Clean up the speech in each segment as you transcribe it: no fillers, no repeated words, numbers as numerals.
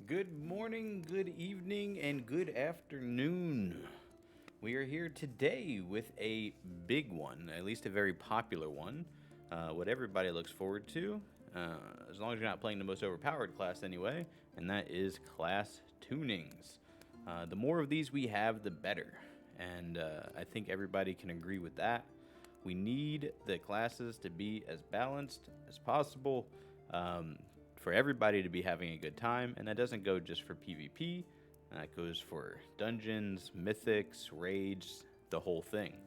Good morning, good evening, and good afternoon. We are here today with a big one, at least a very popular one, what everybody looks forward to, as long as you're not playing the most overpowered class anyway, and that is class tunings. The more of these we have, the better, and I think everybody can agree with that. We need the classes to be as balanced as possible. For everybody to be having a good time, and that doesn't go just for PvP. That goes for dungeons, mythics, raids, the whole thing.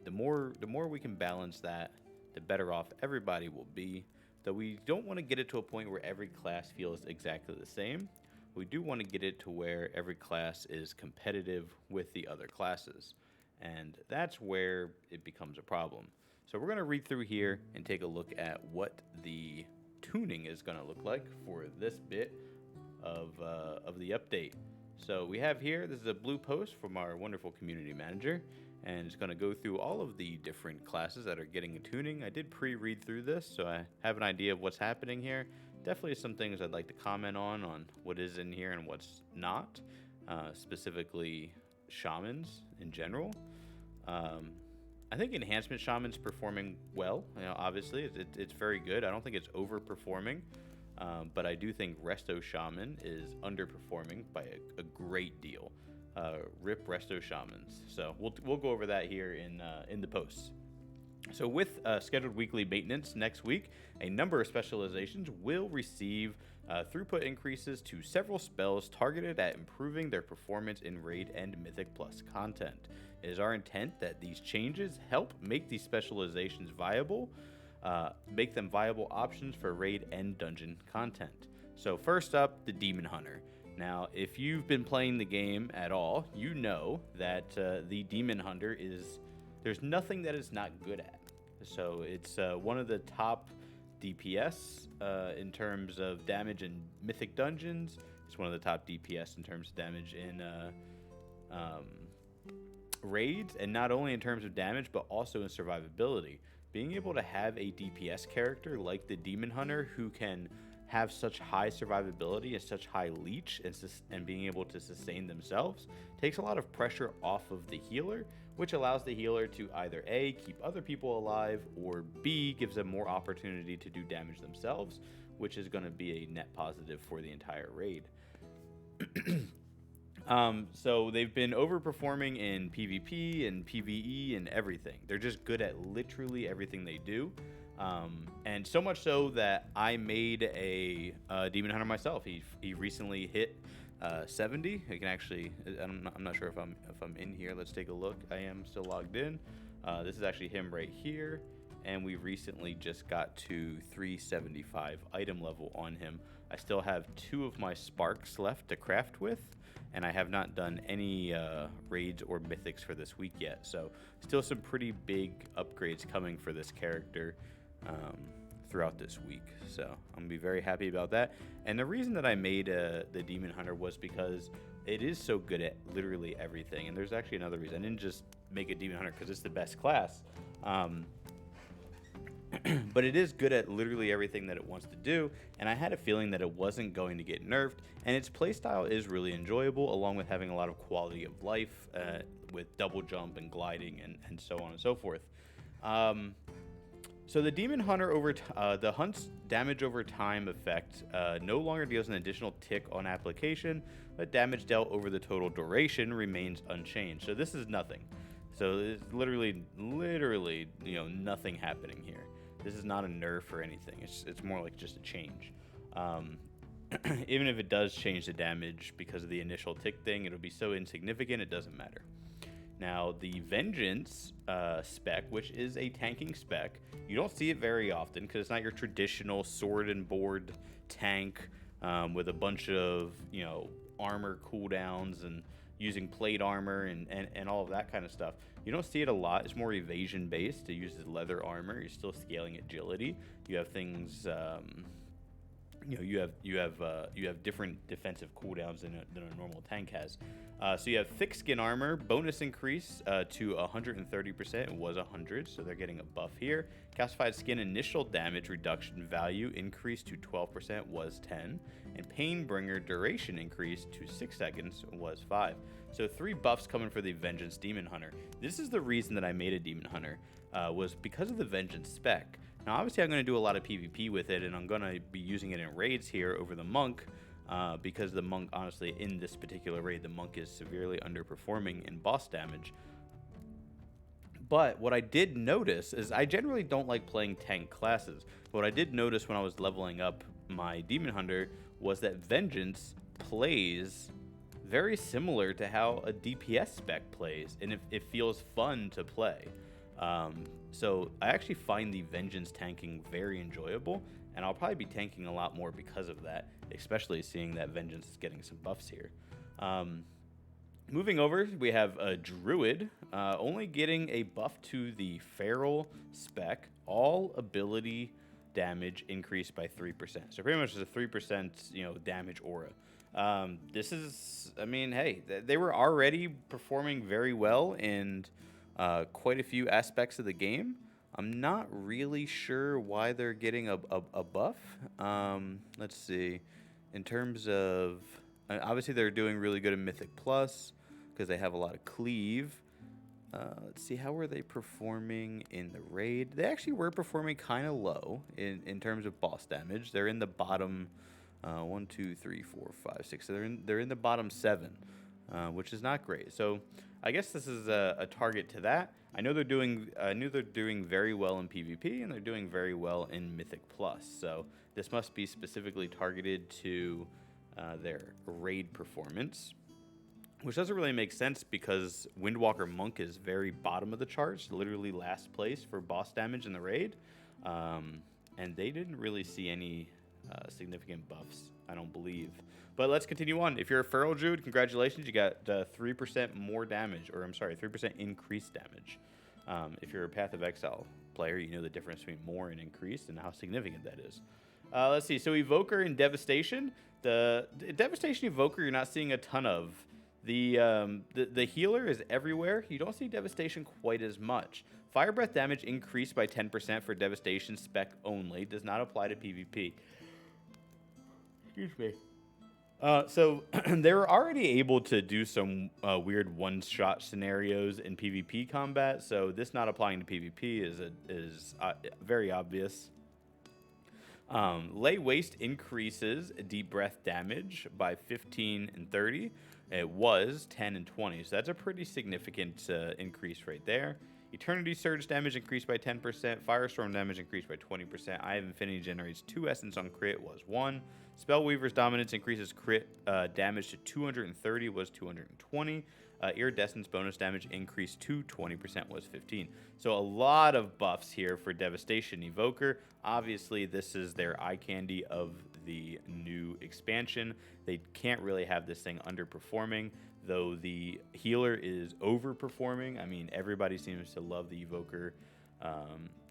The more we can balance that, the better off everybody will be. Though we don't want to get it to a point where every class feels exactly the same. We do want to get it to where every class is competitive with the other classes, and that's where it becomes a problem. So we're going to read through here and take a look at what the tuning is going to look like for this bit of the update. So we have here, this is a blue post from our wonderful community manager, and it's going to go through all of the different classes that are getting a tuning. I did pre-read through this, so I have an idea of what's happening here. Definitely some things I'd like to comment on what is in here and what's not, specifically shamans in general. I think Enhancement Shaman's performing well. Obviously, it's very good. I don't think it's overperforming, but I do think Resto Shaman is underperforming by a great deal. Rip Resto Shamans. So we'll go over that here in the posts. So with scheduled weekly maintenance next week, a number of specializations will receive throughput increases to several spells targeted at improving their performance in Raid and Mythic Plus content. It is our intent that these changes help make these specializations viable, make them viable options for Raid and Dungeon content. So first up, the Demon Hunter. Now, if you've been playing the game at all, you know that the Demon Hunter is... There's nothing that it's not good at. So it's one of the top DPS in terms of damage in Mythic Dungeons. It's one of the top DPS in terms of damage in raids, and not only in terms of damage, but also in survivability. Being able to have a DPS character like the Demon Hunter who can have such high survivability and such high leech and being able to sustain themselves takes a lot of pressure off of the healer, which allows the healer to either A, keep other people alive, or B, gives them more opportunity to do damage themselves, which is going to be a net positive for the entire raid. So they've been overperforming in PvP and PvE and everything. They're just good at literally everything they do. And so much so that I made a Demon Hunter myself. He recently hit 70. I can actually, I'm not sure if I'm in here. Let's take a look. I am still logged in. This is actually him right here. And we recently just got to 375 item level on him. I still have 2 of my sparks left to craft with, and I have not done any raids or mythics for this week yet. So still some pretty big upgrades coming for this character throughout this week. So I'm gonna be very happy about that. And the reason that I made the Demon Hunter was because it is so good at literally everything. And there's actually another reason. I didn't just make a Demon Hunter because it's the best class. But it is good at literally everything that it wants to do, and I had a feeling that it wasn't going to get nerfed, and its playstyle is really enjoyable, along with having a lot of quality of life with double jump and gliding and so on and so forth. So the Demon Hunter the Hunt's damage over time effect no longer deals an additional tick on application, but damage dealt over the total duration remains unchanged. So this is nothing. So it's literally, nothing happening here. This is not a nerf or anything. It's more like just a change. Even if it does change the damage because of the initial tick thing, it'll be so insignificant it doesn't matter. Now, the Vengeance spec, which is a tanking spec, you don't see it very often because it's not your traditional sword and board tank with a bunch of, armor cooldowns and using plate armor and all of that kind of stuff. You don't see it a lot. It's more evasion based. It uses leather armor. You're still scaling agility. You have things you have different defensive cooldowns than a normal tank has. So you have thick skin armor, bonus increase to 130%. It was 100, so they're getting a buff here. Calcified skin initial damage reduction value increased to 12%, was 10, and Painbringer duration increased to 6 seconds, was 5. So 3 buffs coming for the Vengeance Demon Hunter. This is the reason that I made a Demon Hunter, was because of the Vengeance spec. Now, obviously, I'm going to do a lot of PvP with it, and I'm going to be using it in raids here over the Monk, because the Monk, honestly, in this particular raid, the Monk is severely underperforming in boss damage. But what I did notice is I generally don't like playing tank classes. What I did notice when I was leveling up my Demon Hunter was that Vengeance plays very similar to how a DPS spec plays, and it feels fun to play. So I actually find the Vengeance tanking very enjoyable, and I'll probably be tanking a lot more because of that, especially seeing that Vengeance is getting some buffs here. Moving over, we have a Druid, only getting a buff to the Feral spec, all ability damage increased by 3%. So pretty much just a 3%, damage aura. This is, I mean, hey, they were already performing very well in quite a few aspects of the game. I'm not really sure why they're getting a buff. Let's see. In terms of, obviously they're doing really good in Mythic Plus because they have a lot of cleave. Let's see, how were they performing in the raid? They actually were performing kind of low in terms of boss damage. They're in the bottom 1, 2, 3, 4, 5, 6. So they're in the bottom 7, which is not great. So I guess this is a target to that. I knew they're doing very well in PvP, and they're doing very well in Mythic Plus. So this must be specifically targeted to their raid performance, which doesn't really make sense because Windwalker Monk is very bottom of the charts, literally last place for boss damage in the raid, and they didn't really see any significant buffs, I don't believe. But let's continue on. If you're a Feral Druid, congratulations, you got 3% more damage, or I'm sorry, 3% increased damage. If you're a Path of Exile player, you know the difference between more and increased and how significant that is. Let's see, so Evoker and Devastation. The Devastation Evoker you're not seeing a ton of. The healer is everywhere. You don't see Devastation quite as much. Fire Breath damage increased by 10% for Devastation spec only. Does not apply to PvP. Excuse me. So they were already able to do some weird one-shot scenarios in PvP combat. So this not applying to PvP is very obvious. Lay Waste increases Deep Breath damage by 15 and 30. It was 10 and 20, so that's a pretty significant increase right there. Eternity Surge damage increased by 10%. Firestorm damage increased by 20%. Eye of Infinity generates 2 Essence on crit, was 1. Spellweaver's Dominance increases crit damage to 230, was 220. Iridescence bonus damage increased to 20%, was 15. So a lot of buffs here for Devastation Evoker. Obviously, this is their eye candy of the new expansion. They can't really have this thing underperforming, though the healer is overperforming. I mean, everybody seems to love the Evoker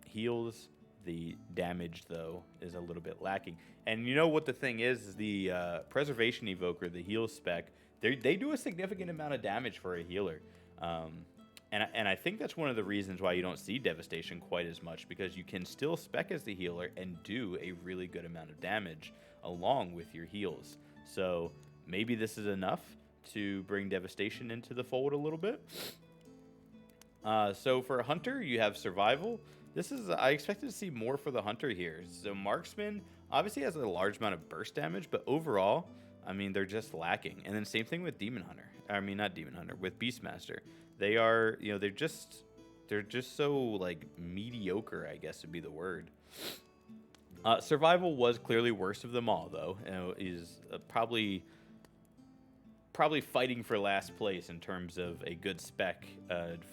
heals. The damage, though, is a little bit lacking. And you know what the thing is the Preservation Evoker, the heal spec, they do a significant amount of damage for a healer. And I think that's one of the reasons why you don't see Devastation quite as much, because you can still spec as the healer and do a really good amount of damage along with your heals. So maybe this is enough to bring Devastation into the fold a little bit. So for a Hunter, you have Survival. I expected to see more for the Hunter here. So Marksman obviously has a large amount of burst damage, but overall, I mean, they're just lacking. And then same thing with Demon Hunter. I mean, not Demon Hunter, with Beastmaster. They are, they're just so, like, mediocre, I guess would be the word. Survival was clearly worst of them all, though. Is probably fighting for last place in terms of a good spec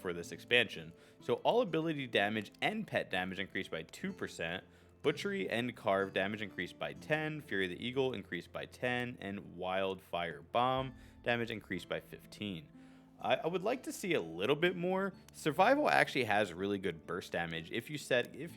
for this expansion. So all ability damage and pet damage increased by 2%. Butchery and Carve damage increased by 10. Fury of the Eagle increased by 10. And Wildfire Bomb damage increased by 15. I would like to see a little bit more. Survival actually has really good burst damage if you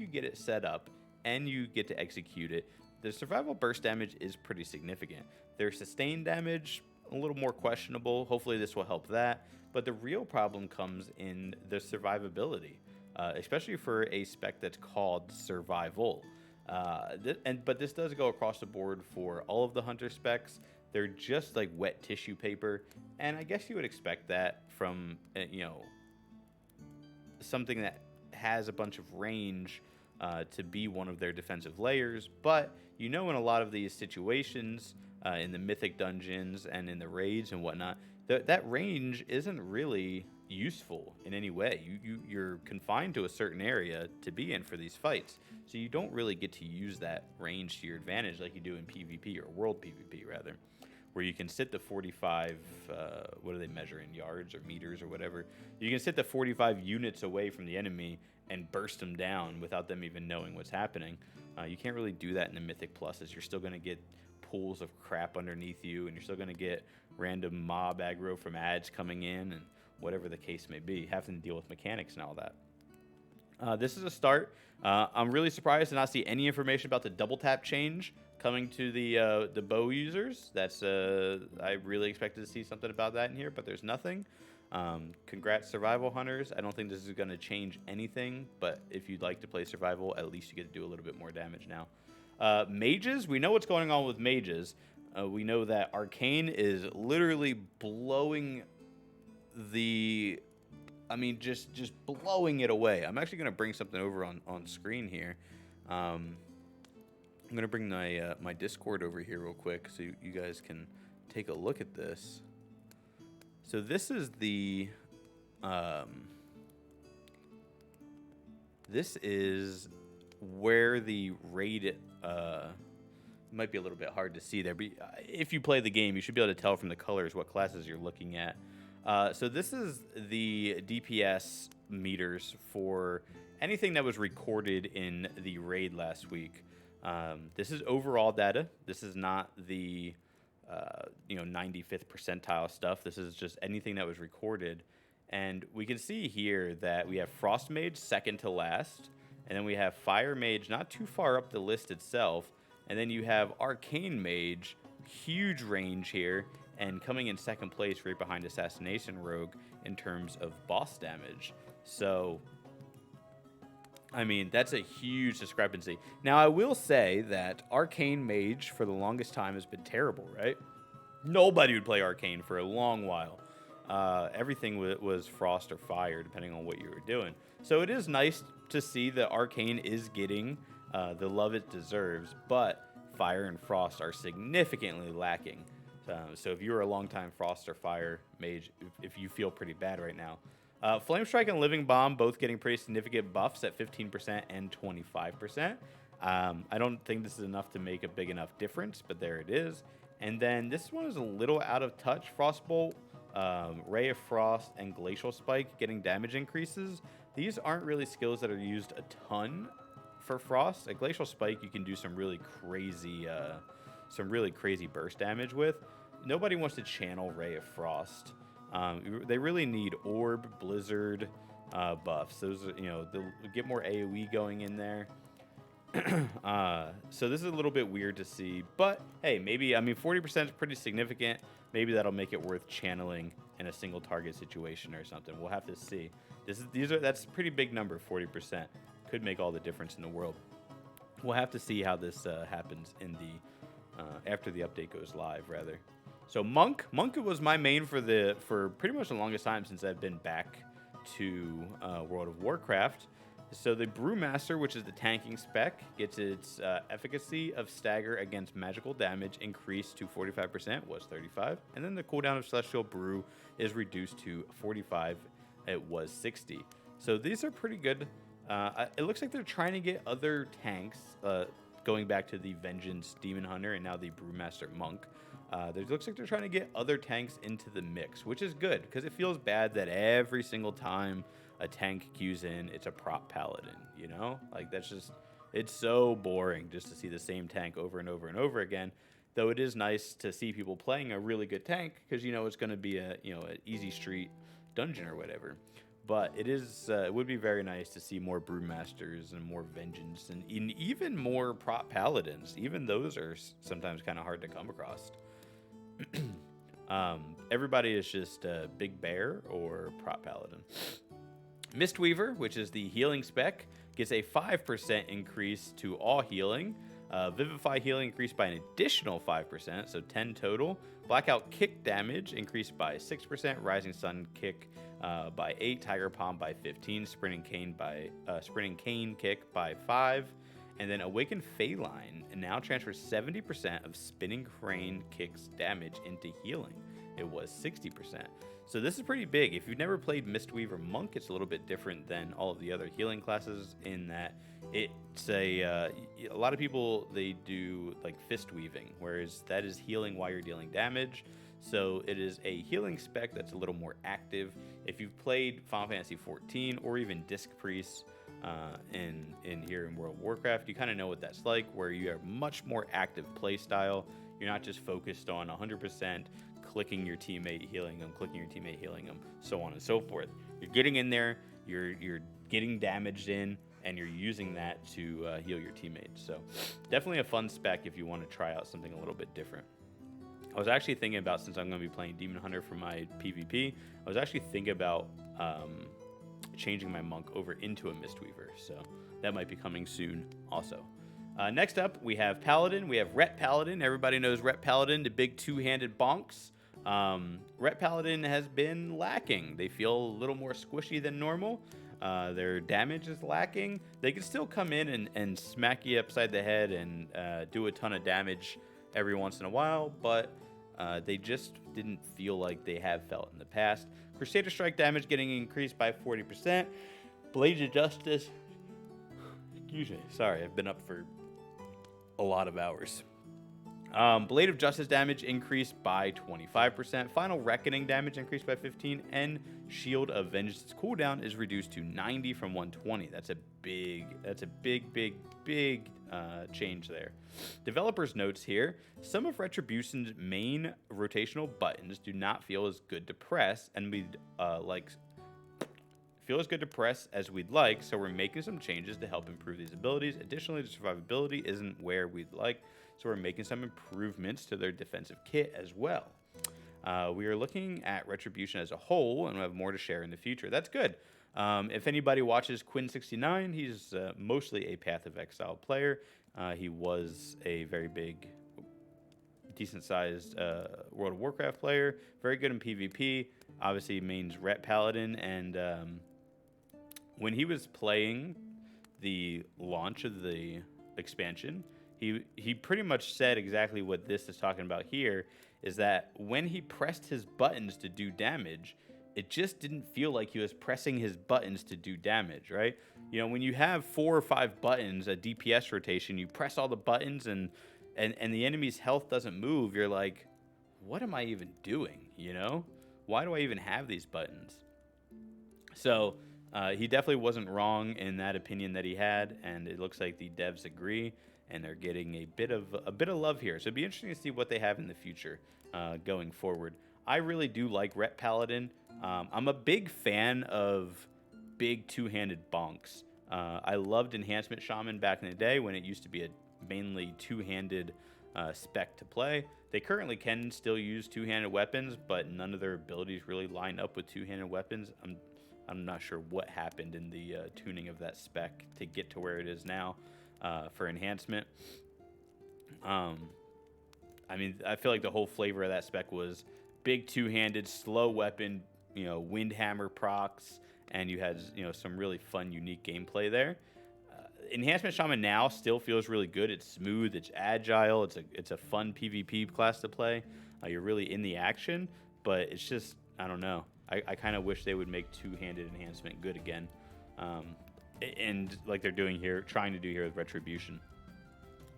get it set up and you get to execute it. the survival burst damage is pretty significant. Their sustained damage, a little more questionable. Hopefully this will help that. But the real problem comes in the survivability, especially for a spec that's called survival. But this does go across the board for all of the hunter specs. They're just like wet tissue paper, and I guess you would expect that from something that has a bunch of range to be one of their defensive layers. But in a lot of these situations, in the mythic dungeons and in the raids and whatnot, that range isn't really useful in any way. You're confined to a certain area to be in for these fights, so you don't really get to use that range to your advantage like you do in PvP, or world PvP rather, where you can sit the 45, what do they measure in, yards or meters or whatever? You can sit the 45 units away from the enemy and burst them down without them even knowing what's happening. You can't really do that in the Mythic Pluses. You're still going to get pools of crap underneath you, and you're still going to get random mob aggro from ads coming in, and whatever the case may be, having to deal with mechanics and all that. This is a start. I'm really surprised to not see any information about the double tap change coming to the bow users. I really expected to see something about that in here, but there's nothing. Congrats, survival hunters. I don't think this is going to change anything, but if you'd like to play survival, at least you get to do a little bit more damage now. Mages, we know what's going on with mages. We know that Arcane is literally blowing just blowing it away. I'm actually going to bring something over on screen here. I'm going to bring my Discord over here real quick so you guys can take a look at this. So this is this is where the raid, might be a little bit hard to see there, but if you play the game, you should be able to tell from the colors what classes you're looking at. So this is the DPS meters for anything that was recorded in the raid last week. This is overall data. This is not the 95th percentile stuff. This is just anything that was recorded. And we can see here that we have Frost Mage second to last, and then we have Fire Mage not too far up the list itself, and then you have Arcane Mage, huge range here, and coming in second place right behind Assassination Rogue in terms of boss damage. So, that's a huge discrepancy. Now, I will say that Arcane Mage for the longest time has been terrible, right? Nobody would play Arcane for a long while. Everything was Frost or Fire, depending on what you were doing. So it is nice to see that Arcane is getting the love it deserves, but Fire and Frost are significantly lacking. So if you're a longtime Frost or Fire Mage, if you feel pretty bad right now. Flame Strike and Living Bomb both getting pretty significant buffs at 15% and 25%. I don't think this is enough to make a big enough difference, but there it is. And then this one is a little out of touch. Frostbolt, Ray of Frost, and Glacial Spike getting damage increases. These aren't really skills that are used a ton for Frost. At Glacial Spike, you can do some really crazy burst damage with. Nobody wants to channel Ray of Frost. They really need Orb, Blizzard buffs. Those are, they'll get more AoE going in there. So this is a little bit weird to see, but hey, maybe 40% is pretty significant. Maybe that'll make it worth channeling in a single target situation or something. We'll have to see. That's a pretty big number. 40% could make all the difference in the world. We'll have to see how this happens in the after the update goes live, rather. So Monk was my main for pretty much the longest time since I've been back to World of Warcraft. So the Brewmaster, which is the tanking spec, gets its efficacy of stagger against magical damage increased to 45%, was 35, and then the cooldown of Celestial Brew is reduced to 45, it was 60. So these are pretty good. It looks like they're trying to get other tanks, going back to the Vengeance Demon Hunter and now the Brewmaster Monk. It looks like they're trying to get other tanks into the mix, which is good, because it feels bad that every single time a tank queues in, it's a prop paladin, it's so boring just to see the same tank over and over and over again. Though it is nice to see people playing a really good tank, because it's going to be an easy street dungeon or whatever. But it would be very nice to see more Brewmasters and more Vengeance and even more Prop Paladins. Even those are sometimes kind of hard to come across. Everybody is just Big Bear or Prop Paladin. Mistweaver, which is the healing spec, gets a 5% increase to all healing. Vivify healing increased by an additional 5%, so 10 total. Blackout kick damage increased by 6%. Rising Sun kick by 8. Tiger Palm by 15. Sprinting Cane kick by 5. And then Awakened Feline now transfers 70% of Spinning Crane kicks damage into healing. It was 60%. So this is pretty big. If you've never played Mistweaver Monk, it's a little bit different than all of the other healing classes in that it's a lot of people, they do like fist weaving, whereas that is healing while you're dealing damage. So it is a healing spec that's a little more active. If you've played Final Fantasy XIV or even Disc Priest in here in World of Warcraft, you kind of know what that's like, where you have much more active play style. You're not just focused on 100% clicking your teammate, healing them, clicking your teammate, healing them, so on and so forth. You're getting in there, you're getting damaged in, and you're using that to heal your teammates. So definitely a fun spec if you want to try out something a little bit different. I was actually thinking about, since I'm going to be playing Demon Hunter for my PvP, I was actually thinking about changing my monk over into a Mistweaver. So that might be coming soon also. Next up, we have Paladin. We have Ret Paladin. Everybody knows Ret Paladin, the big two-handed bonks. Ret Paladin has been lacking. They feel a little more squishy than normal. Their damage is lacking. They can still come in and smack you upside the head and do a ton of damage every once in a while, but they just didn't feel like they have felt in the past. Crusader Strike damage getting increased by 40%. Blades of Justice. Excuse me. Sorry, I've been up for a lot of hours. Blade of Justice damage increased by 25%. Final Reckoning damage increased by 15%. And Shield of Vengeance cooldown is reduced to 90 from 120. That's a big change there. Developers notes here, some of Retribution's main rotational buttons do not feel as good to press, and we'd as we'd like, so we're making some changes to help improve these abilities. Additionally, the survivability isn't where we'd like, so we're making some improvements to their defensive kit as well. We are looking at Retribution as a whole, and we'll have more to share in the future. That's good. If anybody watches Quinn69, he's mostly a Path of Exile player. He was a very big, decent-sized World of Warcraft player. Very good in PvP. Obviously, mains Ret Paladin. And when he was playing the launch of the expansion, he pretty much said exactly what this is talking about here, is that when he pressed his buttons to do damage, it just didn't feel like he was pressing his buttons to do damage, right? You know, when you have 4 or 5 buttons, a DPS rotation, you press all the buttons and the enemy's health doesn't move, you're like, what am I even doing, you know? Why do I even have these buttons? So he definitely wasn't wrong in that opinion that he had, and it looks like the devs agree, and they're getting a bit of love here. So it'd be interesting to see what they have in the future going forward. I really do like Ret Paladin. I'm a big fan of big two-handed bonks. I loved Enhancement Shaman back in the day when it used to be a mainly two-handed spec to play. They currently can still use two-handed weapons, but none of their abilities really line up with two-handed weapons. I'm not sure what happened in the tuning of that spec to get to where it is now for enhancement. I mean, I feel like the whole flavor of that spec was big two-handed, slow weapon, you know, Windhammer procs, and you had, you know, some really fun, unique gameplay there. Enhancement Shaman now still feels really good. It's smooth, it's agile, it's a fun PvP class to play. You're really in the action, but it's just, I don't know. I kind of wish they would make two-handed enhancement good again. And like they're doing here, trying to do here with Retribution.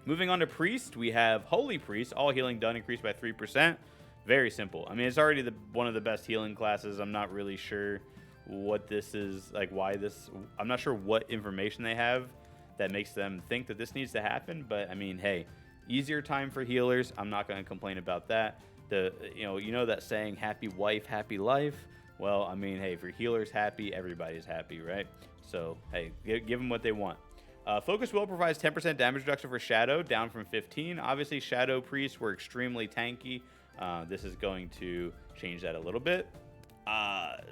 Moving on to Priest, we have Holy Priest, all healing done increased by 3%. Very simple. I mean, it's already one of the best healing classes. I'm not really sure what this is, like why this, I'm not sure what information they have that makes them think that this needs to happen, but I mean, hey, easier time for healers. I'm not going to complain about that. You know that saying, happy wife, happy life. Well, I mean, hey, if your healer's happy, everybody's happy, right? So, hey, give them what they want. Focus Will provides 10% damage reduction for Shadow, down from 15. Obviously, Shadow Priests were extremely tanky. This is going to change that a little bit.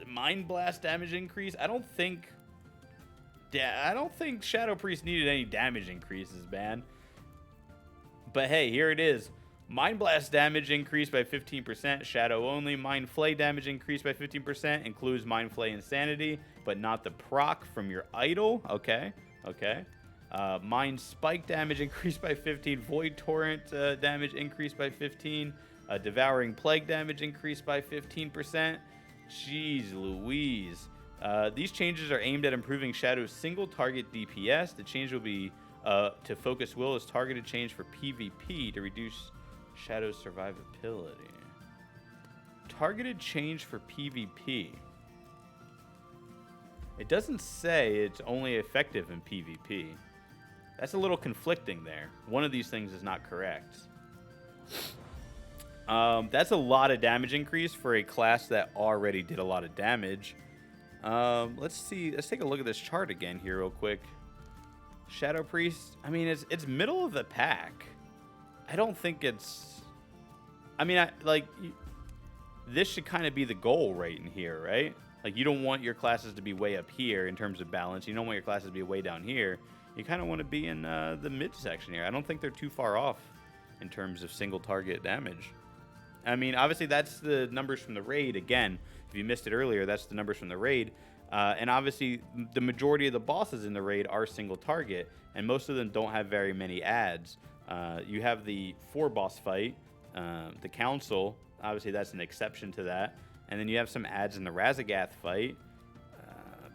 Mind Blast damage increase. I don't think Shadow Priest needed any damage increases, man. But hey, here it is. Mind Blast damage increased by 15%, Shadow only. Mind Flay damage increased by 15%, includes Mind Flay Insanity, but not the proc from your idol. Okay. Mind Spike damage increased by 15, Void Torrent damage increased by 15, Devouring Plague damage increased by 15%. Jeez Louise. These changes are aimed at improving Shadow's single target DPS. The change will be to Focus Will is targeted change for PvP to reduce Shadow's survivability. Targeted change for PvP. It doesn't say it's only effective in PvP. That's a little conflicting there. One of these things is not correct. That's a lot of damage increase for a class that already did a lot of damage. Let's see. Let's take a look at this chart again here real quick. Shadow Priest. I mean, it's middle of the pack. I don't think it's... I mean, this should kind of be the goal right in here, right? Like, you don't want your classes to be way up here in terms of balance. You don't want your classes to be way down here. You kind of want to be in the midsection here. I don't think they're too far off in terms of single target damage. I mean, obviously, that's the numbers from the raid. Again, if you missed it earlier, that's the numbers from the raid. And obviously, the majority of the bosses in the raid are single target, and most of them don't have very many adds. You have the 4-boss fight, the Council. Obviously, that's an exception to that. And then you have some adds in the Razagath fight.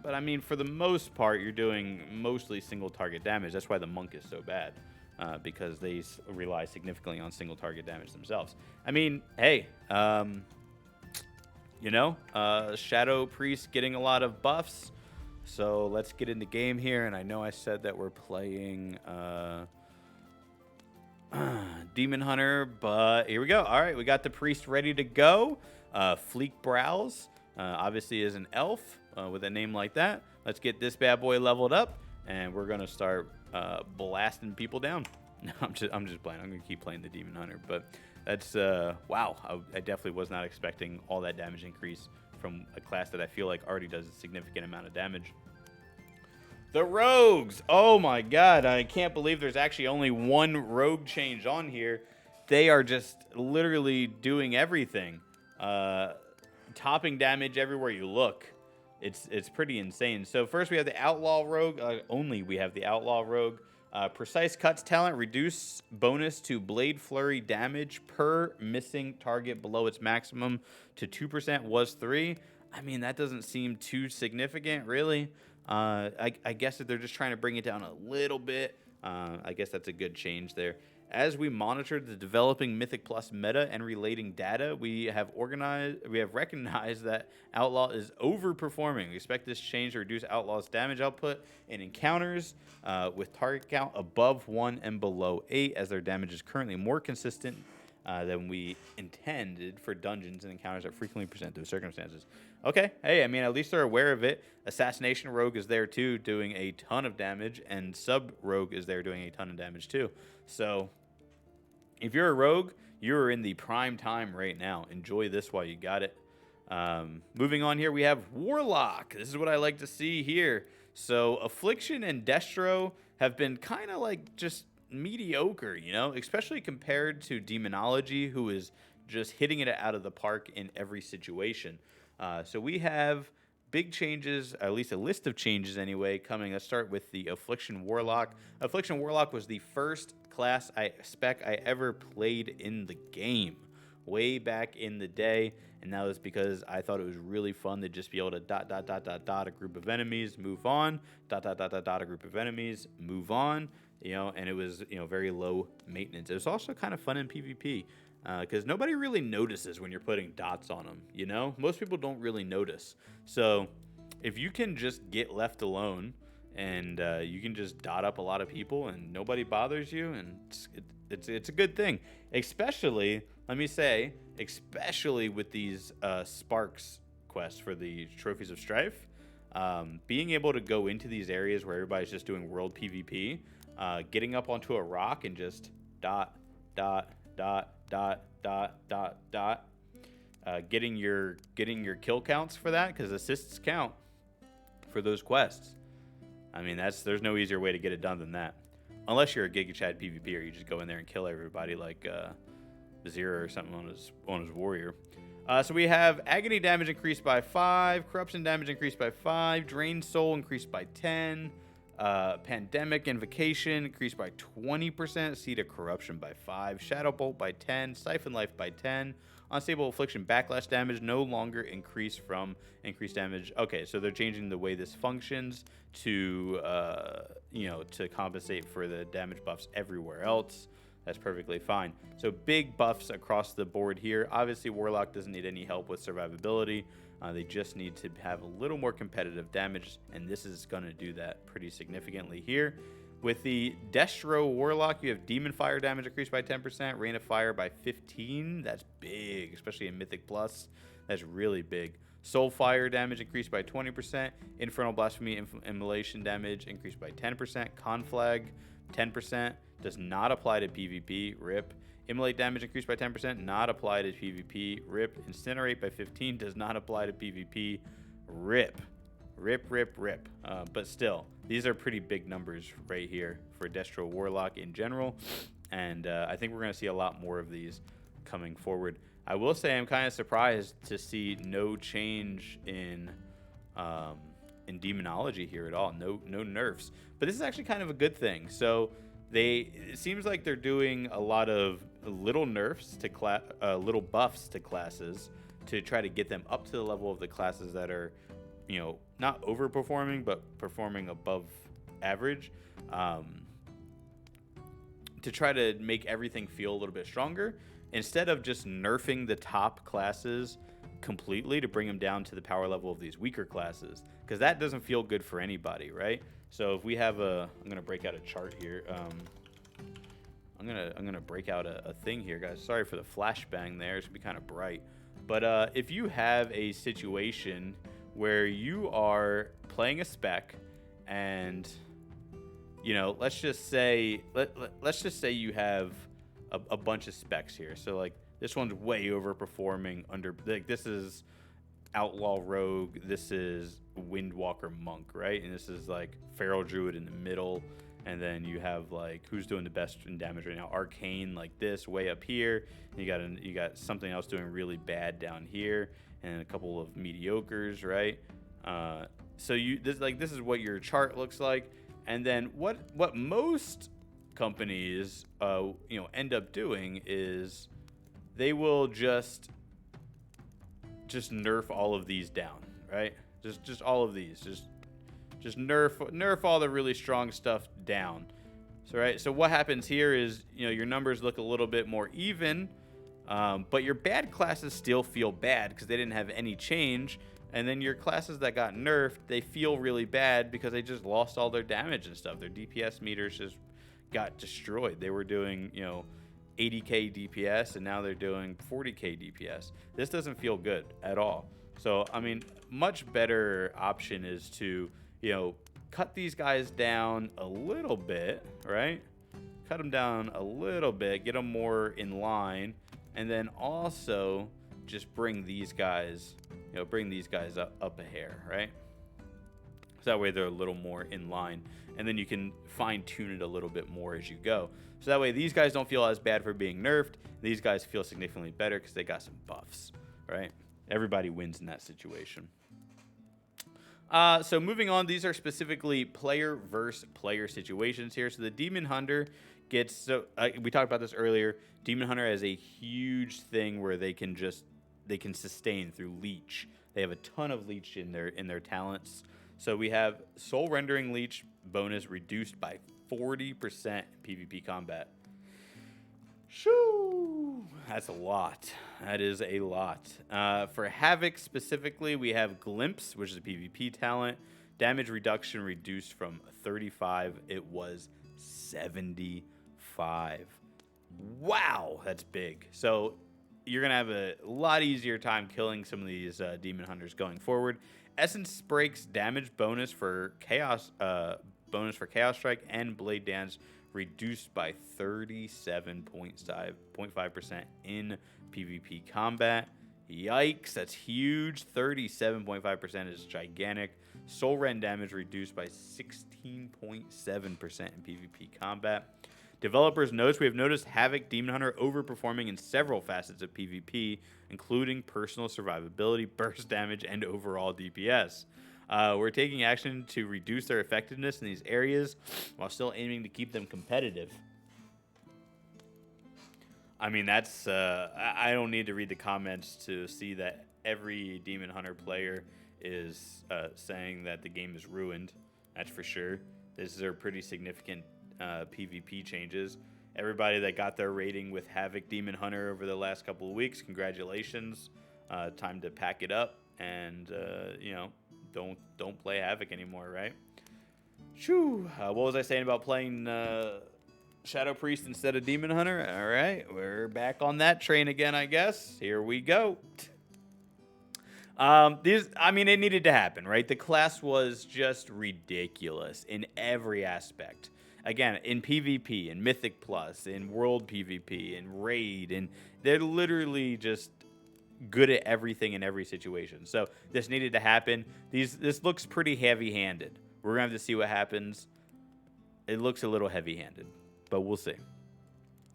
But, I mean, for the most part, you're doing mostly single target damage. That's why the Monk is so bad, because they rely significantly on single target damage themselves. I mean, hey, Shadow Priest getting a lot of buffs. So let's get into game here. And I know I said that we're playing Demon Hunter, but here we go. All right, we got the Priest ready to go. Fleek Brows obviously is an elf with a name like that. Let's get this bad boy leveled up, and we're going to start blasting people down. I'm just playing. I'm going to keep playing the Demon Hunter, but... That's, wow, I definitely was not expecting all that damage increase from a class that I feel like already does a significant amount of damage. The Rogues! Oh my god, I can't believe there's actually only one Rogue change on here. They are just literally doing everything. Topping damage everywhere you look. It's pretty insane. So first we have the Outlaw Rogue. We have the Outlaw Rogue. Precise Cuts talent, reduce bonus to Blade Flurry damage per missing target below its maximum to 2%, was 3. I mean, that doesn't seem too significant, really. I guess that they're just trying to bring it down a little bit. I guess that's a good change there. As we monitor the developing Mythic Plus meta and relating data, we have recognized that Outlaw is overperforming. We expect this change to reduce Outlaw's damage output in encounters with target count above 1 and below 8, as their damage is currently more consistent than we intended for dungeons and encounters that frequently present those circumstances. Okay, hey, I mean, at least they're aware of it. Assassination Rogue is there too, doing a ton of damage, and Sub Rogue is there doing a ton of damage too. So... if you're a rogue, you're in the prime time right now. Enjoy this while you got it. Moving on here, we have Warlock. This is what I like to see here. So Affliction and Destro have been kind of like just mediocre, especially compared to Demonology, who is just hitting it out of the park in every situation. So we have big changes, at least a list of changes anyway, coming. Let's start with the Affliction Warlock. Affliction Warlock was the first class spec I ever played in the game way back in the day, and that was because I thought it was really fun to just be able to ... a group of enemies, move on, ... a group of enemies, move on, and it was, very low maintenance. It was also kind of fun in PvP, because nobody really notices when you're putting dots on them, Most people don't really notice. So if you can just get left alone and you can just dot up a lot of people and nobody bothers you, and it's a good thing. Especially, let me say, especially with these Sparks quest for the Trophies of Strife. Being able to go into these areas where everybody's just doing world PvP, getting up onto a rock and just dot, dot, dot, dot, dot, dot, dot, getting your kill counts for that, because assists count for those quests. I mean, there's no easier way to get it done than that. Unless you're a Giga Chad PvP, or you just go in there and kill everybody like Zero or something on his warrior. So we have Agony damage increased by 5, Corruption damage increased by 5, Drain Soul increased by 10, Pandemic Invocation increased by 20%, Seed of Corruption by 5, Shadow Bolt by 10, Siphon Life by 10, Unstable Affliction Backlash damage no longer increased from increased damage. Okay, so they're changing the way this functions to, to compensate for the damage buffs everywhere else. That's perfectly fine. So big buffs across the board here. Obviously, Warlock doesn't need any help with survivability. They just need to have a little more competitive damage, and this is going to do that pretty significantly here. With the Destro Warlock, you have Demon Fire damage increased by 10%, Rain of Fire by 15. That's big, especially in Mythic Plus. That's really big. Soul Fire damage increased by 20%. Infernal Blasphemy Immolation damage increased by 10%. Conflag 10%. Does not apply to PvP. RIP. Immolate damage increased by 10%. Not apply to PvP. RIP. Incinerate by 15. Does not apply to PvP. RIP. Rip, rip, rip. But still, these are pretty big numbers right here for Destro Warlock in general. And I think we're going to see a lot more of these coming forward. I will say I'm kind of surprised to see no change in demonology here at all. No nerfs. But this is actually kind of a good thing. So it seems like they're doing a lot of little nerfs to little buffs to classes to try to get them up to the level of the classes that are, not overperforming but performing above average, to try to make everything feel a little bit stronger instead of just nerfing the top classes completely to bring them down to the power level of these weaker classes, because that doesn't feel good for anybody, right? So if we have I'm gonna break out a chart here. I'm gonna break out a thing here, guys. Sorry for the flashbang there. It's gonna be kind of bright. But if you have a situation where you are playing a spec, and let's just say you have a bunch of specs here. So like this one's way overperforming this is Outlaw Rogue, this is Windwalker Monk, right? And this is like Feral Druid in the middle, and then you have like who's doing the best in damage right now? Arcane, like this way up here. And you got something else doing really bad down here, and a couple of mediocres, right? So this is what your chart looks like, and then what most companies end up doing is they will just nerf all of these down, right? Just all of these, just nerf all the really strong stuff down. So what happens here is your numbers look a little bit more even, but your bad classes still feel bad because they didn't have any change, and then your classes that got nerfed, they feel really bad because they just lost all their damage and stuff. Their DPS meters just got destroyed. They were doing 80k DPS, and now they're doing 40k DPS. This doesn't feel good at all. So, I mean, much better option is to, cut these guys down a little bit, right? Cut them down a little bit, get them more in line, and then also just bring these guys, up a hair, right? So that way they're a little more in line, and then you can fine tune it a little bit more as you go. So that way these guys don't feel as bad for being nerfed. These guys feel significantly better because they got some buffs, right? Everybody wins in that situation. So moving on, these are specifically player versus player situations here. So the Demon Hunter gets, we talked about this earlier. Demon Hunter has a huge thing where they can sustain through leech. They have a ton of leech in their talents. So we have Soul Rendering Leech bonus reduced by 40% in PvP combat. Shoo! That's a lot. That is a lot. For Havoc specifically, we have Glimpse, which is a PvP talent. Damage reduction reduced from 35. It was 75. Wow, that's big. So, you're going to have a lot easier time killing some of these demon hunters going forward. Essence breaks damage bonus for chaos strike and blade dance reduced by 37.5% in PvP combat. Yikes, that's huge. 37.5% is gigantic. Soul Rend damage reduced by 16.7% in PvP combat. Developers notes we have noticed Havoc Demon Hunter overperforming in several facets of PvP, including personal survivability, burst damage, and overall DPS. We're taking action to reduce their effectiveness in these areas while still aiming to keep them competitive. I mean, that's I don't need to read the comments to see that every Demon Hunter player is saying that the game is ruined. That's for sure. These are pretty significant PvP changes. Everybody that got their rating with Havoc Demon Hunter over the last couple of weeks, congratulations. Time to pack it up and don't play Havoc anymore, right? Shoo. What was I saying about playing Shadow Priest instead of Demon Hunter? All right, we're back on that train again, I guess. Here we go. It needed to happen, right? The class was just ridiculous in every aspect. Again, in PvP, in Mythic Plus, in World PvP, in Raid, and they're literally just good at everything in every situation. So this needed to happen. This looks pretty heavy-handed. We're going to have to see what happens. It looks a little heavy-handed, but we'll see.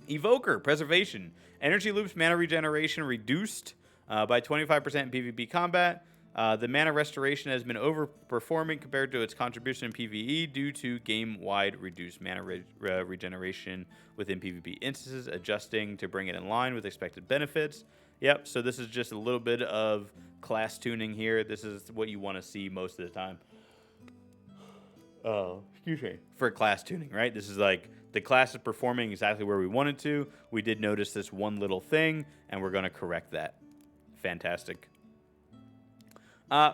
Evoker, Preservation. Energy Loops mana regeneration reduced by 25% in PvP combat. The mana restoration has been overperforming compared to its contribution in PvE due to game-wide reduced mana regeneration within PvP instances, adjusting to bring it in line with expected benefits. Yep, so this is just a little bit of class tuning here. This is what you want to see most of the time. Excuse me. For class tuning, right? This is like the class is performing exactly where we wanted to. We did notice this one little thing, and we're going to correct that. Fantastic.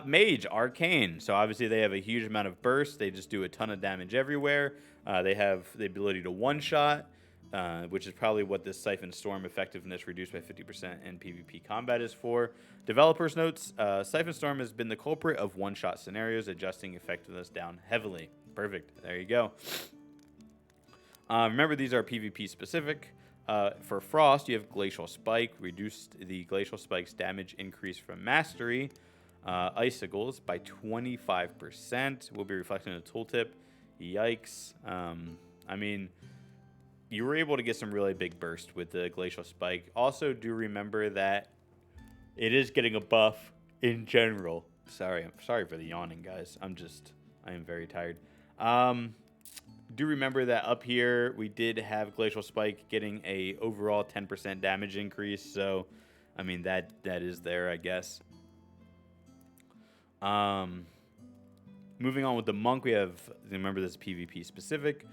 Mage, Arcane. So obviously they have a huge amount of burst. They just do a ton of damage everywhere. They have the ability to one-shot, which is probably what this Siphon Storm effectiveness reduced by 50% in PvP combat is for. Developers notes, Siphon Storm has been the culprit of one-shot scenarios, adjusting effectiveness down heavily. Perfect. There you go. Remember, these are PvP specific. For Frost, you have Glacial Spike. Reduced the Glacial Spike's damage increase from Mastery. Icicles by 25% will be reflected in the tooltip. Yikes. You were able to get some really big burst with the Glacial Spike. Also, do remember that it is getting a buff in general. Sorry for the yawning, guys. I am very tired. Do remember that up here, we did have Glacial Spike getting a overall 10% damage increase. So, that is there, I guess. Moving on with the Monk, we have, remember this is PvP specific.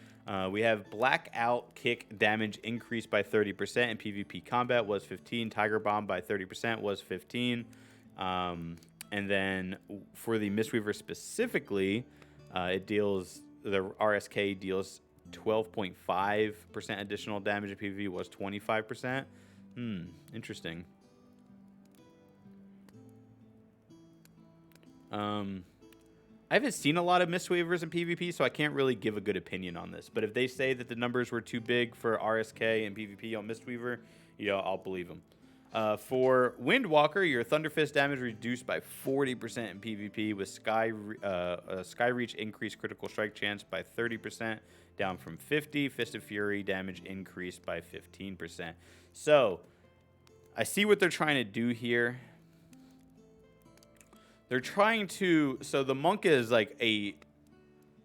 We have Blackout Kick damage increased by 30% in PvP combat was 15. Tiger Bomb by 30% was 15. And then for the Mistweaver specifically, the RSK deals 12.5% additional damage in PvP was 25%. Interesting. I haven't seen a lot of Mistweavers in PvP, so I can't really give a good opinion on this. But if they say that the numbers were too big for RSK and PvP on Mistweaver, I'll believe them. For Windwalker, your Thunderfist damage reduced by 40% in PvP with Skyreach increased critical strike chance by 30%, down from 50. Fist of Fury damage increased by 15%. So, I see what they're trying to do here. They're trying to... So, the Monk is like a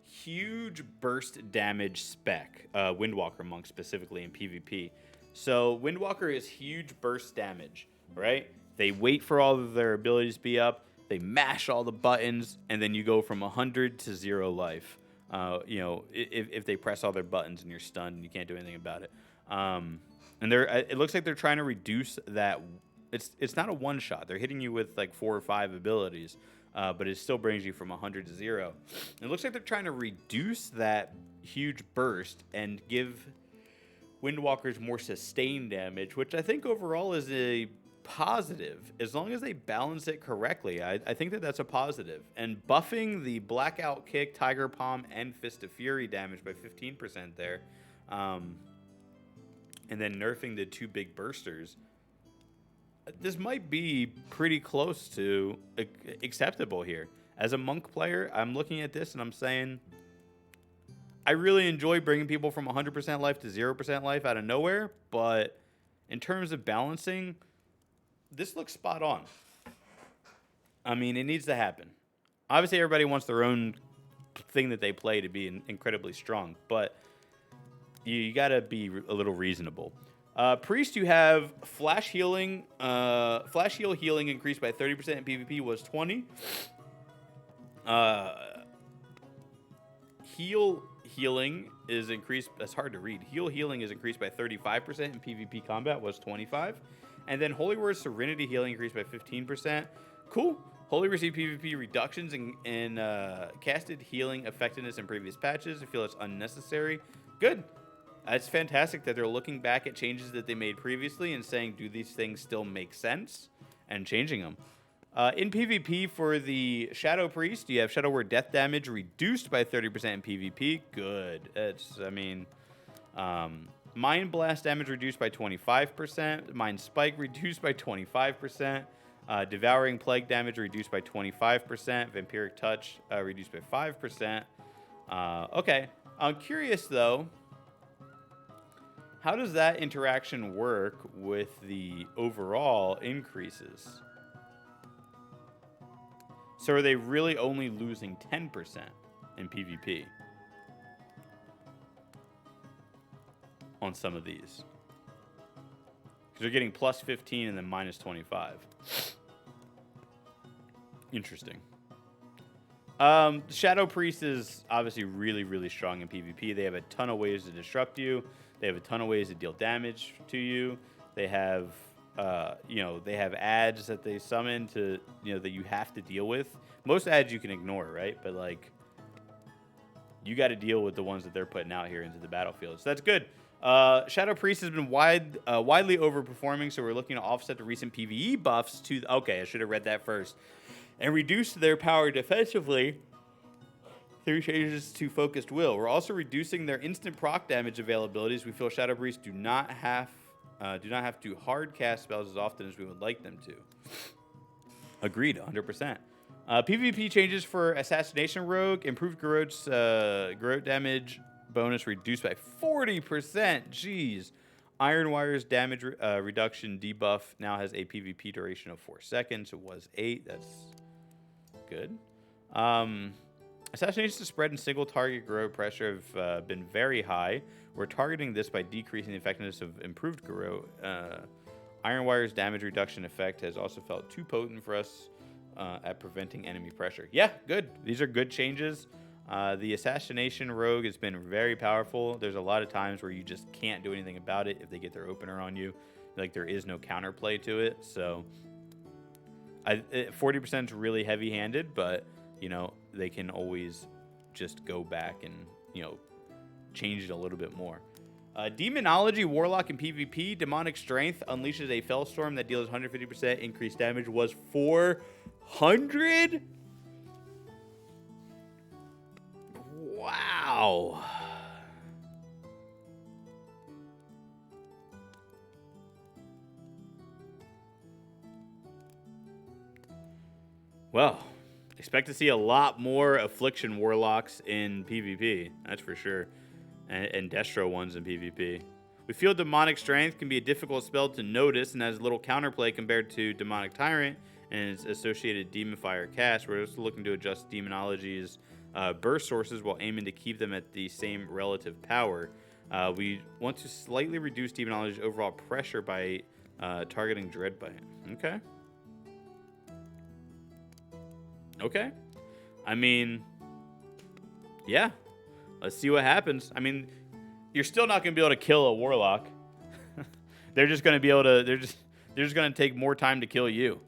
huge burst damage spec. Windwalker Monk specifically in PvP. So, Windwalker is huge burst damage, right? They wait for all of their abilities to be up. They mash all the buttons, and then you go from 100 to 0 life. If they press all their buttons and you're stunned and you can't do anything about it. It looks like they're trying to reduce that. It's not a one-shot. They're hitting you with like 4 or 5 abilities, but it still brings you from 100 to 0. It looks like they're trying to reduce that huge burst and give Windwalkers more sustained damage, which I think overall is a positive as long as they balance it correctly. I think that that's a positive. And buffing the Blackout Kick, Tiger Palm, and Fist of Fury damage by 15% there, and then nerfing the 2 big bursters. This might be pretty close to acceptable here. As a monk player, I'm looking at this and I'm saying, I really enjoy bringing people from 100% life to 0% life out of nowhere, but in terms of balancing, this looks spot on. I mean, it needs to happen. Obviously, everybody wants their own thing that they play to be incredibly strong, but you got to be a little reasonable. Priest, you have Flash Healing. Flash Heal healing increased by 30% in PvP was 20. Healing is increased. That's hard to read. Healing is increased by 35% in PvP combat was 25. And then Holy Word Serenity healing increased by 15%. Cool. Holy received PvP reductions in casted healing effectiveness in previous patches. I feel it's unnecessary. Good. It's fantastic that they're looking back at changes that they made previously and saying, do these things still make sense? And changing them. In PvP for the Shadow Priest, you have Shadow Word death damage reduced by 30% in PvP. Good. Mind Blast damage reduced by 25%. Mind Spike reduced by 25%. Devouring Plague damage reduced by 25%. Vampiric Touch reduced by 5%. Okay. I'm curious, though. How does that interaction work with the overall increases? So are they really only losing 10% in PvP on some of these? Because they're getting plus 15 and then minus 25. Interesting. Shadow Priest is obviously really, really strong in PvP. They have a ton of ways to disrupt you. They have a ton of ways to deal damage to you. They have, they have ads that they summon to, that you have to deal with. Most ads you can ignore, right? But like, you got to deal with the ones that they're putting out here into the battlefield. So that's good. Shadow Priest has been widely overperforming, so we're looking to offset the recent PvE buffs to. Okay, I should have read that first. And reduce their power defensively through changes to Focused Will. We're also reducing their instant proc damage availabilities. We feel Shadow Priest do not have to hard cast spells as often as we would like them to. Agreed, 100%. PvP changes for Assassination Rogue. Improved Garrote damage bonus reduced by 40%. Jeez. Iron Wire's damage reduction debuff now has a PvP duration of 4 seconds. It was 8. That's good. Assassinations to spread and single target Garrote pressure have been very high. We're targeting this by decreasing the effectiveness of improved Garrote. Iron Wire's damage reduction effect has also felt too potent for us at preventing enemy pressure. Yeah, good. These are good changes. The Assassination Rogue has been very powerful. There's a lot of times where you just can't do anything about it if they get their opener on you. Like, there is no counterplay to it. So 40% is really heavy-handed, but, they can always just go back and, change it a little bit more. Demonology Warlock in PvP. Demonic Strength unleashes a Fellstorm that deals 150% increased damage. Was 400? Wow. Well, expect to see a lot more Affliction Warlocks in PvP. That's for sure. And Destro ones in PvP. We feel Demonic Strength can be a difficult spell to notice and has little counterplay compared to Demonic Tyrant and its associated Demon Fire cast. We're just looking to adjust Demonology's burst sources while aiming to keep them at the same relative power. We want to slightly reduce Demonology's overall pressure by targeting Dreadbite. Okay. Okay. I mean, yeah. Let's see what happens. I mean, you're still not going to be able to kill a Warlock. They're just going to be able to. They're just going to take more time to kill you.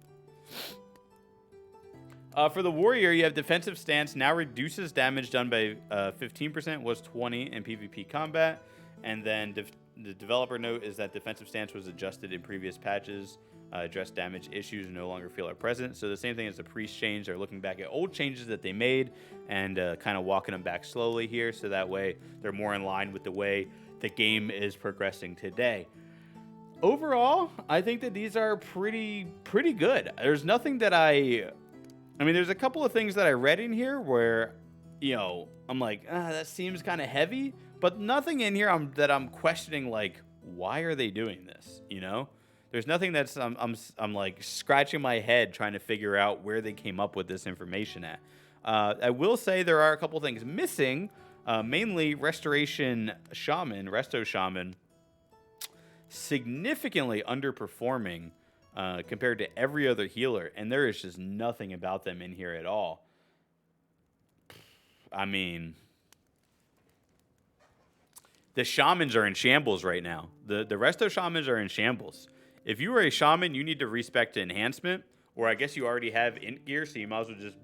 For the Warrior, you have Defensive Stance now reduces damage done by 15%, was 20 in PvP combat. And then the developer note is that Defensive Stance was adjusted in previous patches address damage issues no longer feel are present. So the same thing as the priest change. They're looking back at old changes that they made and kind of walking them back slowly here, so that way they're more in line with the way the game is progressing today. Overall, I think that these are pretty good. There's nothing that I mean, there's a couple of things that I read in here where, I'm like, that seems kind of heavy, but nothing in here that I'm questioning, like, why are they doing this? There's nothing that's I'm like scratching my head trying to figure out where they came up with this information at. I will say there are a couple things missing, mainly Resto Shaman, significantly underperforming compared to every other healer, and there is just nothing about them in here at all. I mean, the shamans are in shambles right now. The Resto Shamans are in shambles. If you are a shaman, you need to respec enhancement, or I guess you already have int gear, so you might as well just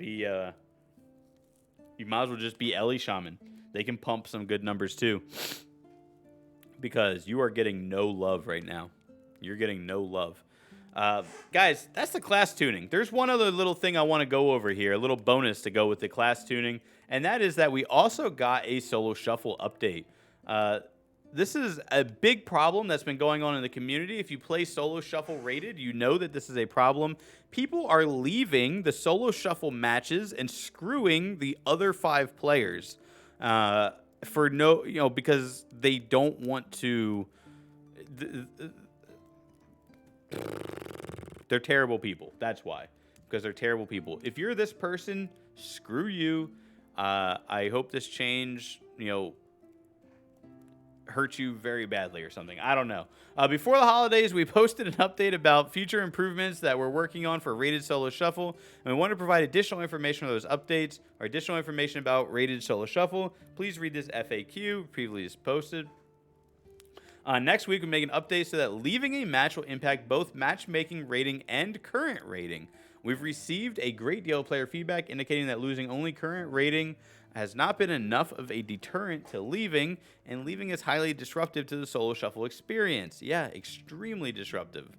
be Ellie Shaman. They can pump some good numbers too, because you are getting no love right now. You're getting no love. Guys, that's the class tuning. There's one other little thing I want to go over here, a little bonus to go with the class tuning, and that is that we also got a solo shuffle update. This is a big problem that's been going on in the community. If you play solo shuffle rated, you know that this is a problem. People are leaving the solo shuffle matches and screwing the other 5 players for because they don't want to. They're terrible people. That's why. Because they're terrible people. If you're this person, screw you. I hope this change, hurt you very badly or something. I don't know. Before the holidays, we posted an update about future improvements that we're working on for Rated Solo Shuffle, and we want to provide additional information on those updates or additional information about Rated Solo Shuffle. Please read this FAQ previously posted. Next week, we make an update so that leaving a match will impact both matchmaking rating and current rating. We've received a great deal of player feedback indicating that losing only current rating has not been enough of a deterrent to leaving, and leaving is highly disruptive to the solo shuffle experience. Yeah, extremely disruptive.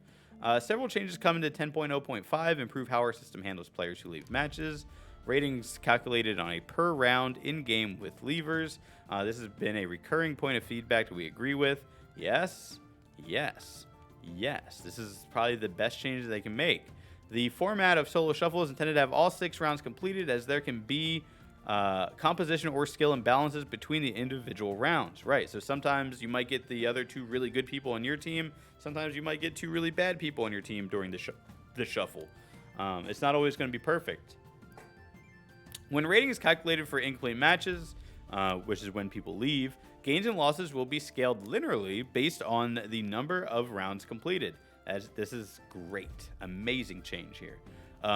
Several changes come into 10.0.5, improve how our system handles players who leave matches. Ratings calculated on a per round in-game with leavers. This has been a recurring point of feedback that we agree with. Yes. This is probably the best changes they can make. The format of solo shuffle is intended to have all 6 rounds completed, as there can be composition or skill imbalances between the individual rounds. Right, so sometimes you might get the other 2 really good people on your team. Sometimes you might get 2 really bad people on your team during the shuffle. It's not always going to be perfect. When rating is calculated for incomplete matches, which is when people leave, gains and losses will be scaled linearly based on the number of rounds completed. This is great. Amazing change here.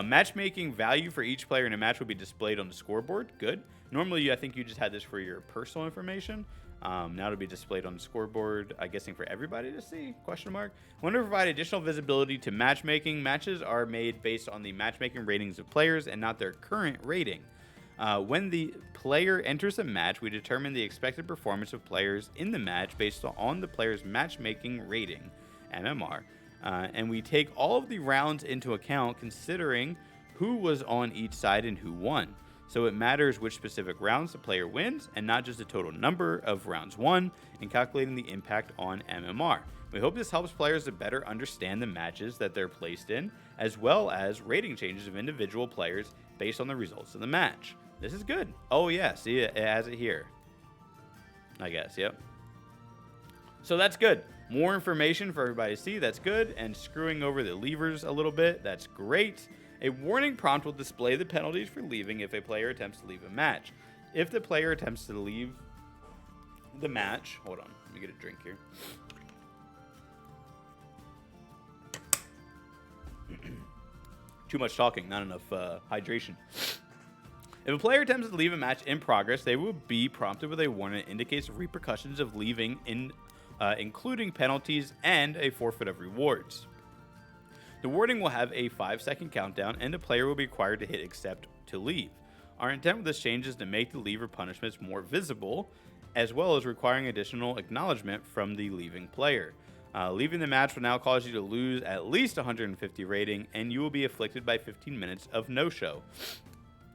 Matchmaking value for each player in a match will be displayed on the scoreboard. Good. Normally, I think you just had this for your personal information. Now it'll be displayed on the scoreboard, I'm guessing for everybody to see, question mark. Want to provide additional visibility to matchmaking. Matches are made based on the matchmaking ratings of players and not their current rating. When the player enters a match, we determine the expected performance of players in the match based on the player's matchmaking rating, MMR. And we take all of the rounds into account, considering who was on each side and who won. So it matters which specific rounds the player wins, and not just the total number of rounds won, in calculating the impact on MMR. We hope this helps players to better understand the matches that they're placed in, as well as rating changes of individual players based on the results of the match. This is good. Oh yeah, see, it has it here, I guess. Yep. So that's good. More information for everybody to see. That's good. And screwing over the levers a little bit. That's great. A warning prompt will display the penalties for leaving if a player attempts to leave a match. If the player attempts to leave the match, hold on, let me get a drink here. Too much talking, not enough hydration. If a player attempts to leave a match in progress, they will be prompted with a warning that indicates the repercussions of leaving, including penalties and a forfeit of rewards. The warning will have a 5-second countdown, and the player will be required to hit accept to leave. Our intent with this change is to make the leaver punishments more visible, as well as requiring additional acknowledgement from the leaving player. Leaving the match will now cause you to lose at least 150 rating, and you will be afflicted by 15 minutes of no-show.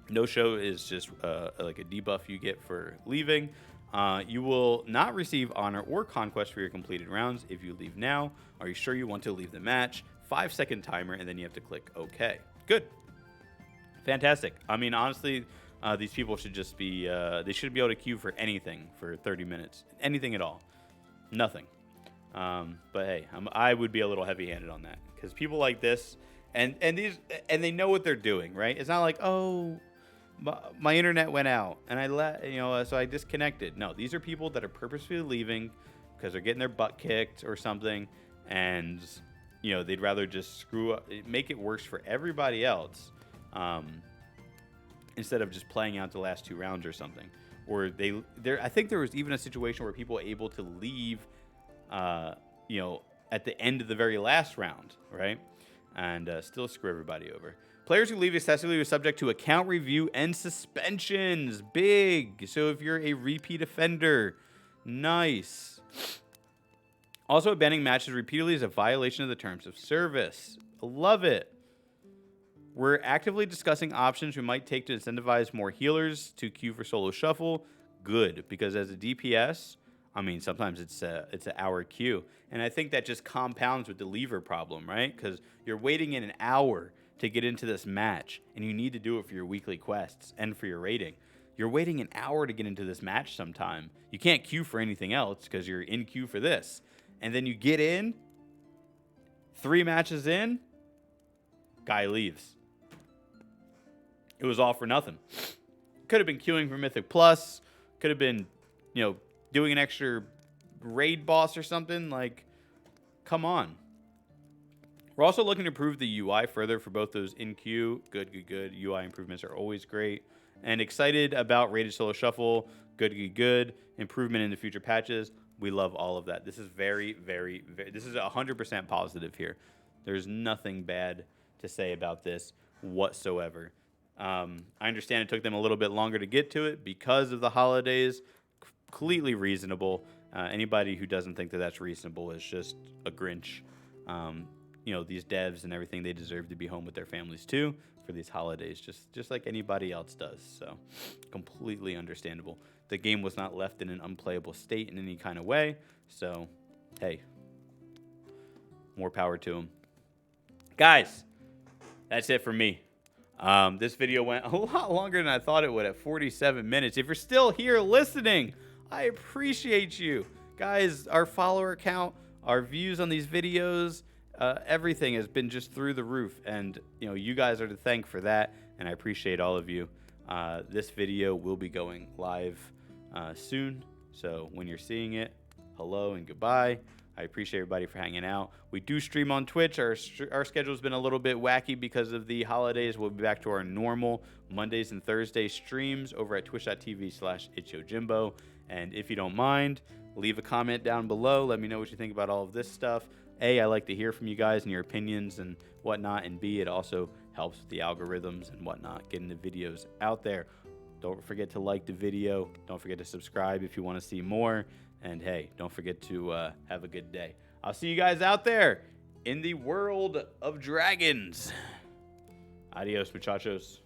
No-show is just like a debuff you get for leaving. You will not receive honor or conquest for your completed rounds if you leave now. Are you sure you want to leave the match? 5-second timer, and then you have to click OK. Good. Fantastic. I mean, honestly, these people should just be, they should be able to queue for anything for 30 minutes. Anything at all. Nothing. But hey, I would be a little heavy-handed on that. Because people like this, and they know what they're doing, right? It's not like, oh, my internet went out, and so I disconnected. No, these are people that are purposefully leaving because they're getting their butt kicked or something, and they'd rather just screw up, make it worse for everybody else, instead of just playing out the last 2 rounds or something. Or I think there was even a situation where people were able to leave, at the end of the very last round, right, and still screw everybody over. Players who leave excessively are subject to account review and suspensions. Big. So if you're a repeat offender, nice. Also, abandoning matches repeatedly is a violation of the terms of service. Love it. We're actively discussing options we might take to incentivize more healers to queue for solo shuffle. Good, because as a DPS, I mean, sometimes it's an hour queue. And I think that just compounds with the lever problem, right? Because you're waiting in an hour to get into this match, and you need to do it for your weekly quests and for your rating. You're waiting an hour to get into this match sometime. You can't queue for anything else because you're in queue for this. And then you get in, 3 matches in, guy leaves. It was all for nothing. Could have been queuing for Mythic Plus. Could have been, doing an extra raid boss or something. Like, come on. We're also looking to improve the UI further for both those in queue. Good. UI improvements are always great. And excited about Rated Solo Shuffle. Good. Improvement in the future patches. We love all of that. This is very, very, very, this is 100% positive here. There's nothing bad to say about this whatsoever. I understand it took them a little bit longer to get to it because of the holidays. Completely reasonable. Anybody who doesn't think that that's reasonable is just a Grinch. These devs and everything, they deserve to be home with their families too for these holidays, just like anybody else does. So completely understandable. The game was not left in an unplayable state in any kind of way. So, hey, more power to them. Guys, that's it for me. This video went a lot longer than I thought it would at 47 minutes. If you're still here listening, I appreciate you. Guys, our follower count, our views on these videos, everything has been just through the roof. And, you guys are to thank for that. And I appreciate all of you. This video will be going live soon. So when you're seeing it, hello and goodbye. I appreciate everybody for hanging out. We do stream on Twitch. Our schedule's been a little bit wacky because of the holidays. We'll be back to our normal Mondays and Thursdays streams over at twitch.tv/itchojimbo. And if you don't mind, leave a comment down below. Let me know what you think about all of this stuff. A, I like to hear from you guys and your opinions and whatnot. And B, it also helps with the algorithms and whatnot, getting the videos out there. Don't forget to like the video. Don't forget to subscribe if you want to see more. And hey, don't forget to have a good day. I'll see you guys out there in the world of dragons. Adios, muchachos.